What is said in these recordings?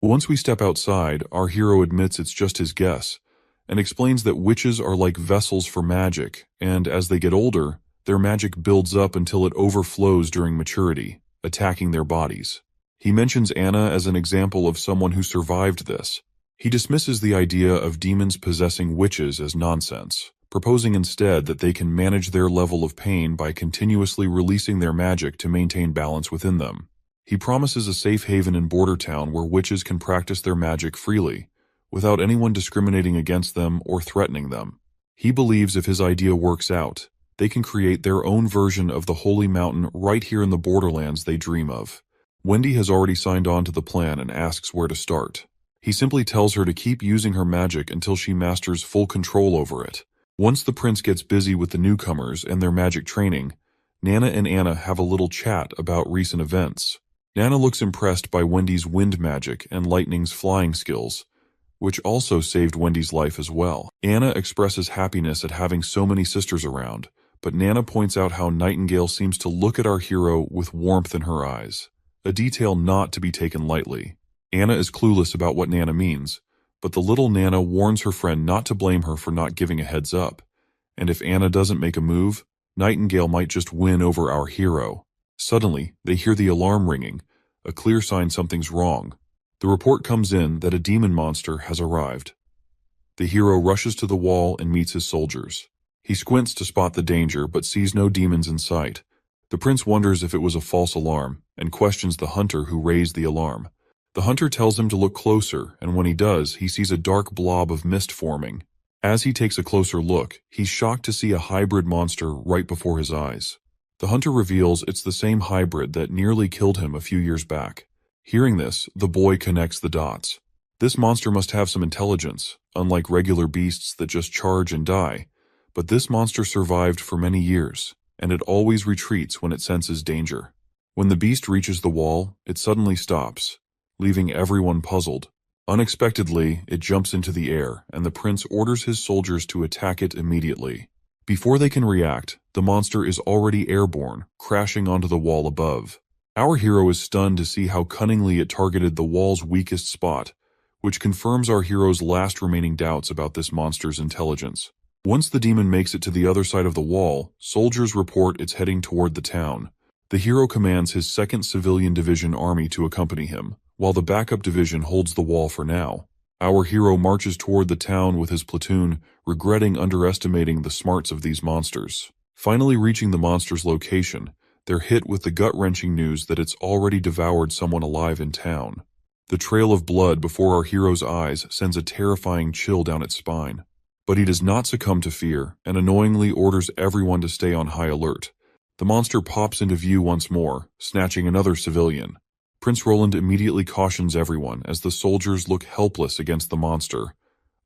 Once we step outside, our hero admits it's just his guess, and explains that witches are like vessels for magic, and as they get older, their magic builds up until it overflows during maturity, attacking their bodies. He mentions Anna as an example of someone who survived this. He dismisses the idea of demons possessing witches as nonsense, proposing instead that they can manage their level of pain by continuously releasing their magic to maintain balance within them. He promises a safe haven in Border Town where witches can practice their magic freely, without anyone discriminating against them or threatening them. He believes if his idea works out, they can create their own version of the Holy Mountain right here in the borderlands they dream of. Wendy has already signed on to the plan and asks where to start. He simply tells her to keep using her magic until she masters full control over it. Once the prince gets busy with the newcomers and their magic training, Nana and Anna have a little chat about recent events. Nana looks impressed by Wendy's wind magic and Lightning's flying skills, which also saved Wendy's life as well. Anna expresses happiness at having so many sisters around, but Nana points out how Nightingale seems to look at our hero with warmth in her eyes, a detail not to be taken lightly. Anna is clueless about what Nana means, but the little Nana warns her friend not to blame her for not giving a heads up, and if Anna doesn't make a move, Nightingale might just win over our hero. Suddenly, they hear the alarm ringing, a clear sign something's wrong. The report comes in that a demon monster has arrived. The hero rushes to the wall and meets his soldiers. He squints to spot the danger but sees no demons in sight. The prince wonders if it was a false alarm and questions the hunter who raised the alarm. The hunter tells him to look closer, and when he does, he sees a dark blob of mist forming. As he takes a closer look, he's shocked to see a hybrid monster right before his eyes. The hunter reveals it's the same hybrid that nearly killed him a few years back. Hearing this, the boy connects the dots. This monster must have some intelligence, unlike regular beasts that just charge and die. But this monster survived for many years, and it always retreats when it senses danger. When the beast reaches the wall, it suddenly stops, leaving everyone puzzled. Unexpectedly, it jumps into the air, and the prince orders his soldiers to attack it immediately. Before they can react, the monster is already airborne, crashing onto the wall above. Our hero is stunned to see how cunningly it targeted the wall's weakest spot, which confirms our hero's last remaining doubts about this monster's intelligence. Once the demon makes it to the other side of the wall, soldiers report it's heading toward the town. The hero commands his 2nd Civilian Division army to accompany him, while the backup division holds the wall for now. Our hero marches toward the town with his platoon, regretting underestimating the smarts of these monsters. Finally reaching the monster's location, they're hit with the gut-wrenching news that it's already devoured someone alive in town. The trail of blood before our hero's eyes sends a terrifying chill down its spine. But he does not succumb to fear, and annoyingly orders everyone to stay on high alert. The monster pops into view once more, snatching another civilian. Prince Roland immediately cautions everyone as the soldiers look helpless against the monster,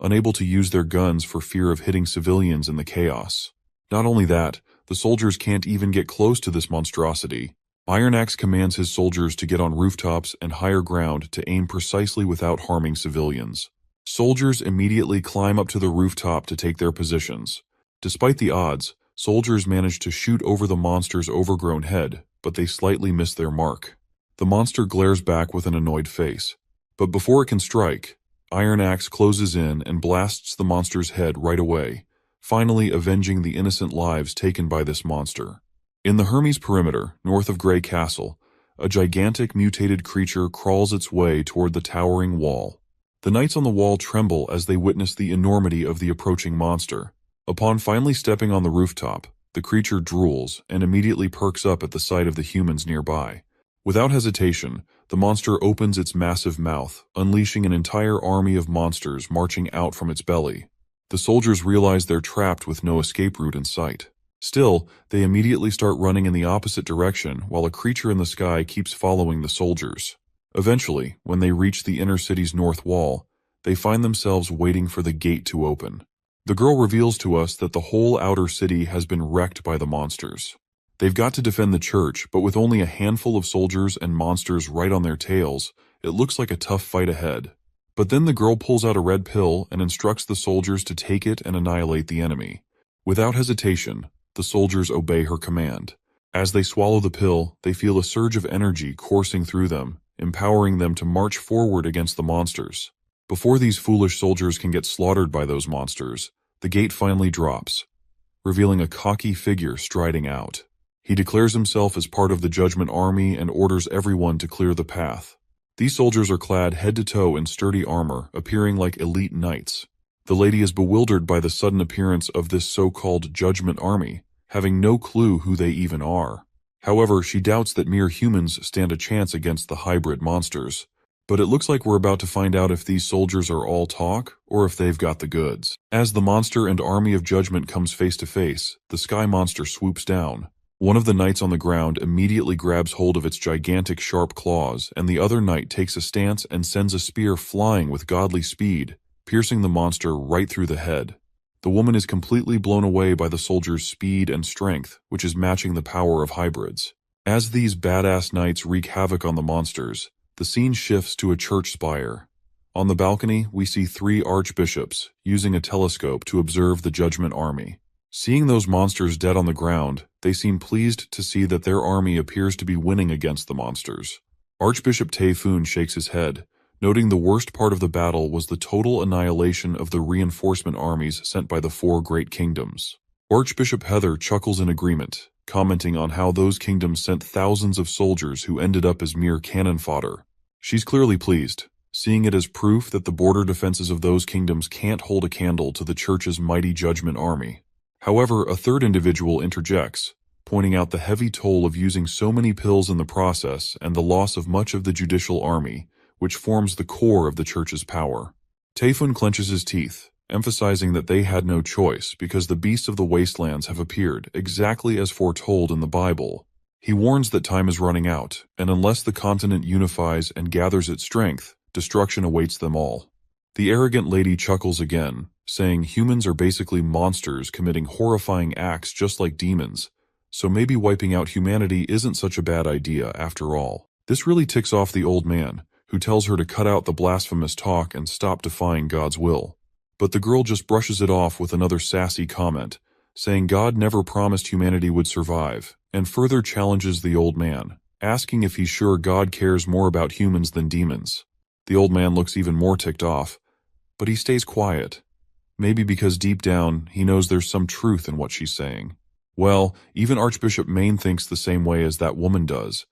unable to use their guns for fear of hitting civilians in the chaos. Not only that, the soldiers can't even get close to this monstrosity. Iron Axe commands his soldiers to get on rooftops and higher ground to aim precisely without harming civilians. Soldiers immediately climb up to the rooftop to take their positions. Despite the odds, soldiers manage to shoot over the monster's overgrown head, but they slightly miss their mark. The monster glares back with an annoyed face. But before it can strike, Iron Axe closes in and blasts the monster's head right away, finally avenging the innocent lives taken by this monster. In the Hermes perimeter, north of Grey Castle, a gigantic mutated creature crawls its way toward the towering wall. The knights on the wall tremble as they witness the enormity of the approaching monster. Upon finally stepping on the rooftop, the creature drools and immediately perks up at the sight of the humans nearby. Without hesitation, the monster opens its massive mouth, unleashing an entire army of monsters marching out from its belly. The soldiers realize they're trapped with no escape route in sight. Still, they immediately start running in the opposite direction while a creature in the sky keeps following the soldiers. Eventually, when they reach the inner city's north wall, they find themselves waiting for the gate to open. The girl reveals to us that the whole outer city has been wrecked by the monsters. They've got to defend the church, but with only a handful of soldiers and monsters right on their tails, it looks like a tough fight ahead. But then the girl pulls out a red pill and instructs the soldiers to take it and annihilate the enemy. Without hesitation, the soldiers obey her command. As they swallow the pill, they feel a surge of energy coursing through them, empowering them to march forward against the monsters. Before these foolish soldiers can get slaughtered by those monsters, the gate finally drops, revealing a cocky figure striding out. He declares himself as part of the Judgment Army and orders everyone to clear the path. These soldiers are clad head to toe in sturdy armor, appearing like elite knights. The lady is bewildered by the sudden appearance of this so-called Judgment Army, having no clue who they even are. However, she doubts that mere humans stand a chance against the hybrid monsters. But it looks like we're about to find out if these soldiers are all talk, or if they've got the goods. As the monster and army of judgment comes face to face, the sky monster swoops down. One of the knights on the ground immediately grabs hold of its gigantic sharp claws, and the other knight takes a stance and sends a spear flying with godly speed, piercing the monster right through the head. The woman is completely blown away by the soldier's speed and strength, which is matching the power of hybrids. As these badass knights wreak havoc on the monsters, the scene shifts to a church spire. On the balcony, we see 3 archbishops using a telescope to observe the Judgment Army. Seeing those monsters dead on the ground, they seem pleased to see that their army appears to be winning against the monsters. Archbishop Taefun shakes his head, noting the worst part of the battle was the total annihilation of the reinforcement armies sent by the 4 great kingdoms. Archbishop Heather chuckles in agreement, commenting on how those kingdoms sent thousands of soldiers who ended up as mere cannon fodder. She's clearly pleased, seeing it as proof that the border defenses of those kingdoms can't hold a candle to the church's mighty Judgment Army. However, a third individual interjects, pointing out the heavy toll of using so many pills in the process and the loss of much of the judicial army, which forms the core of the church's power. Taefun clenches his teeth, emphasizing that they had no choice because the beasts of the wastelands have appeared exactly as foretold in the Bible. He warns that time is running out, and unless the continent unifies and gathers its strength, destruction awaits them all. The arrogant lady chuckles again, saying humans are basically monsters committing horrifying acts just like demons, so maybe wiping out humanity isn't such a bad idea after all. This really ticks off the old man, who tells her to cut out the blasphemous talk and stop defying God's will. But the girl just brushes it off with another sassy comment, saying God never promised humanity would survive, and further challenges the old man, asking if he's sure God cares more about humans than demons. The old man looks even more ticked off, but he stays quiet, maybe because deep down he knows there's some truth in what she's saying. Well, even Archbishop Maine thinks the same way as that woman does,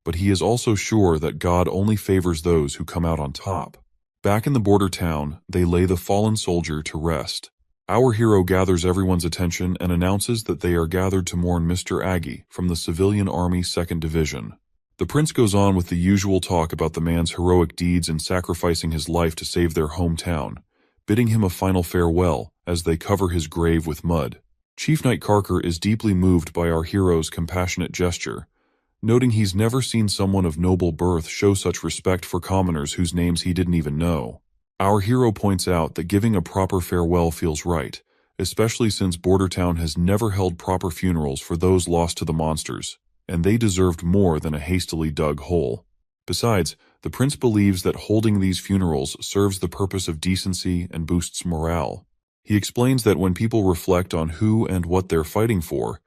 but he is also sure that God only favors those who come out on top. Back in the border town, they lay the fallen soldier to rest. Our hero gathers everyone's attention and announces that they are gathered to mourn Mr. Aggie from the Civilian Army 2nd Division. The prince goes on with the usual talk about the man's heroic deeds in sacrificing his life to save their hometown, bidding him a final farewell as they cover his grave with mud. Chief Knight Karker is deeply moved by our hero's compassionate gesture, noting he's never seen someone of noble birth show such respect for commoners whose names he didn't even know. Our hero points out that giving a proper farewell feels right, especially since Bordertown has never held proper funerals for those lost to the monsters, and they deserved more than a hastily dug hole. Besides, the prince believes that holding these funerals serves the purpose of decency and boosts morale. He explains that when people reflect on who and what they're fighting for,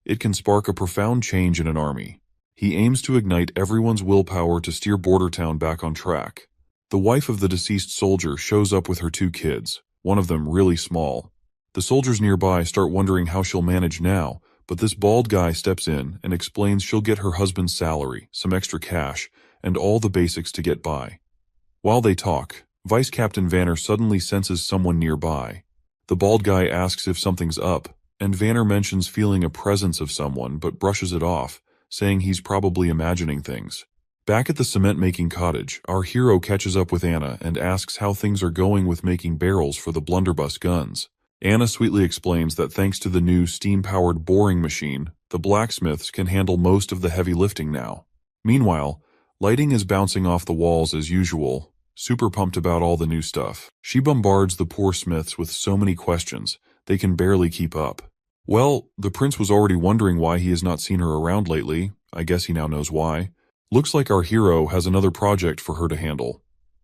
it can spark a profound change in an army. He aims to ignite everyone's willpower to steer Bordertown back on track. The wife of the deceased soldier shows up with her 2 kids, one of them really small. The soldiers nearby start wondering how she'll manage now, but this bald guy steps in and explains she'll get her husband's salary, some extra cash, and all the basics to get by. While they talk, Vice Captain Vanner suddenly senses someone nearby. The bald guy asks if something's up, and Vanner mentions feeling a presence of someone but brushes it off, saying he's probably imagining things. Back at the cement-making cottage, our hero catches up with Anna and asks how things are going with making barrels for the blunderbuss guns. Anna sweetly explains that thanks to the new steam-powered boring machine, the blacksmiths can handle most of the heavy lifting now. Meanwhile, Lighting is bouncing off the walls as usual, super pumped about all the new stuff. She bombards the poor smiths with so many questions, they can barely keep up. Well, the prince was already wondering why he has not seen her around lately. I guess he now knows why. Looks like our hero has another project for her to handle.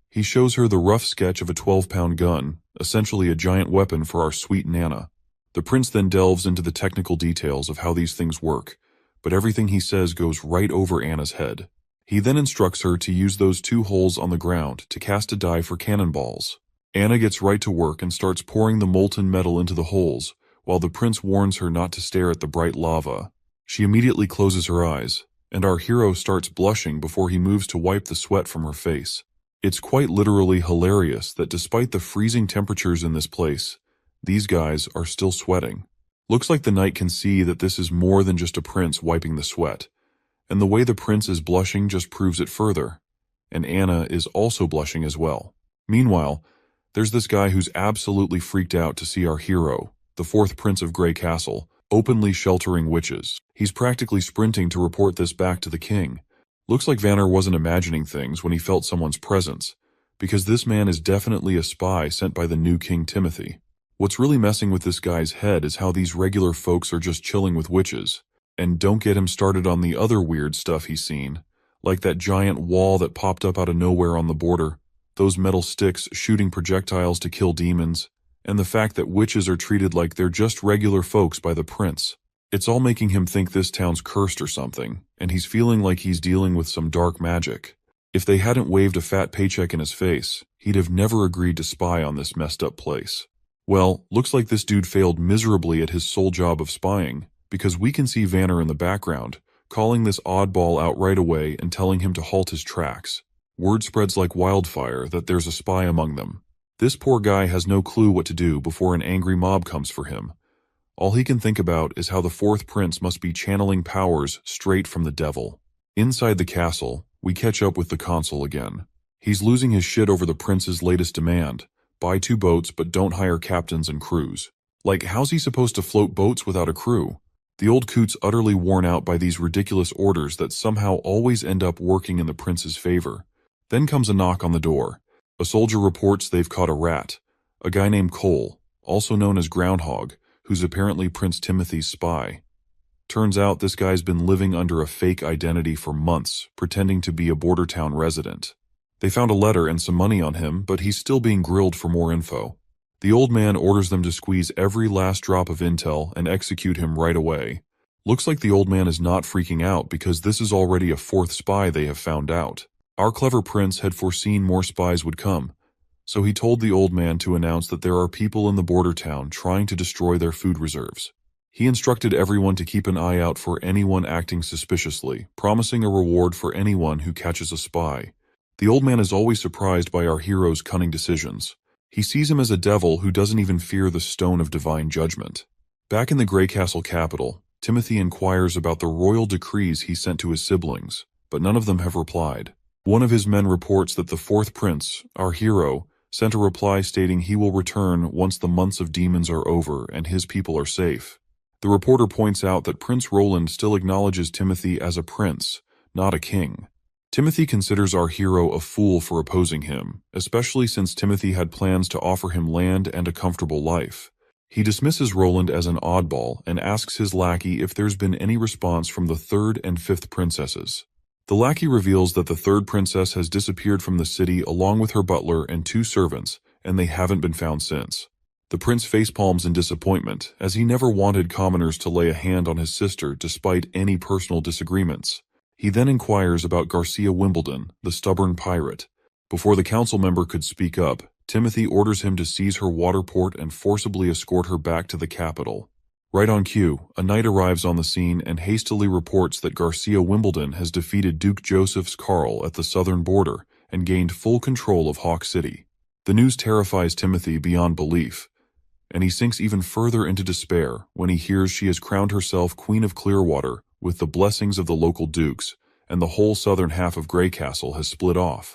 He shows her the rough sketch of a 12-pound gun, essentially a giant weapon for our sweet Nana. The prince then delves into the technical details of how these things work, but everything he says goes right over Anna's head. He then instructs her to use those 2 holes on the ground to cast a die for cannonballs. Anna gets right to work and starts pouring the molten metal into the holes, while the prince warns her not to stare at the bright lava. She immediately closes her eyes, and our hero starts blushing before he moves to wipe the sweat from her face. It's quite literally hilarious that despite the freezing temperatures in this place, these guys are still sweating. Looks like the knight can see that this is more than just a prince wiping the sweat, and the way the prince is blushing just proves it further, and Anna is also blushing as well. Meanwhile, there's this guy who's absolutely freaked out to see our hero, the 4th Prince of Grey Castle, openly sheltering witches. He's practically sprinting to report this back to the king. Looks like Vanner wasn't imagining things when he felt someone's presence, because this man is definitely a spy sent by the new King Timothy. What's really messing with this guy's head is how these regular folks are just chilling with witches. And don't get him started on the other weird stuff he's seen, like that giant wall that popped up out of nowhere on the border, those metal sticks shooting projectiles to kill demons, and the fact that witches are treated like they're just regular folks by the prince. It's all making him think this town's cursed or something, and he's feeling like he's dealing with some dark magic. If they hadn't waved a fat paycheck in his face, he'd have never agreed to spy on this messed up place. Well, looks like this dude failed miserably at his sole job of spying, because we can see Vanner in the background, calling this oddball out right away and telling him to halt his tracks. Word spreads like wildfire that there's a spy among them. This poor guy has no clue what to do before an angry mob comes for him. All he can think about is how the 4th prince must be channeling powers straight from the devil. Inside the castle, we catch up with the consul again. He's losing his shit over the prince's latest demand: buy 2 boats but don't hire captains and crews. Like, how's he supposed to float boats without a crew? The old coot's utterly worn out by these ridiculous orders that somehow always end up working in the prince's favor. Then comes a knock on the door. A soldier reports they've caught a rat, a guy named Cole, also known as Groundhog, who's apparently Prince Timothy's spy. Turns out this guy's been living under a fake identity for months, pretending to be a border town resident. They found a letter and some money on him, but he's still being grilled for more info. The old man orders them to squeeze every last drop of intel and execute him right away. Looks like the old man is not freaking out because this is already a 4th spy they have found out. Our clever prince had foreseen more spies would come, so he told the old man to announce that there are people in the border town trying to destroy their food reserves. He instructed everyone to keep an eye out for anyone acting suspiciously, promising a reward for anyone who catches a spy. The old man is always surprised by our hero's cunning decisions. He sees him as a devil who doesn't even fear the stone of divine judgment. Back in the Grey Castle capital, Timothy inquires about the royal decrees he sent to his siblings, but none of them have replied. One of his men reports that the 4th prince, our hero, sent a reply stating he will return once the months of demons are over and his people are safe. The reporter points out that Prince Roland still acknowledges Timothy as a prince, not a king. Timothy considers our hero a fool for opposing him, especially since Timothy had plans to offer him land and a comfortable life. He dismisses Roland as an oddball and asks his lackey if there's been any response from the 3rd and 5th princesses. The lackey reveals that the 3rd princess has disappeared from the city along with her butler and 2 servants, and they haven't been found since. The prince facepalms in disappointment, as he never wanted commoners to lay a hand on his sister despite any personal disagreements. He then inquires about Garcia Wimbledon, the stubborn pirate. Before the council member could speak up, Timothy orders him to seize her water port and forcibly escort her back to the capital. Right on cue, a knight arrives on the scene and hastily reports that Garcia Wimbledon has defeated Duke Joseph's Carl at the southern border and gained full control of Hawk City. The news terrifies Timothy beyond belief, and he sinks even further into despair when he hears she has crowned herself Queen of Clearwater with the blessings of the local dukes, and the whole southern half of Grey Castle has split off.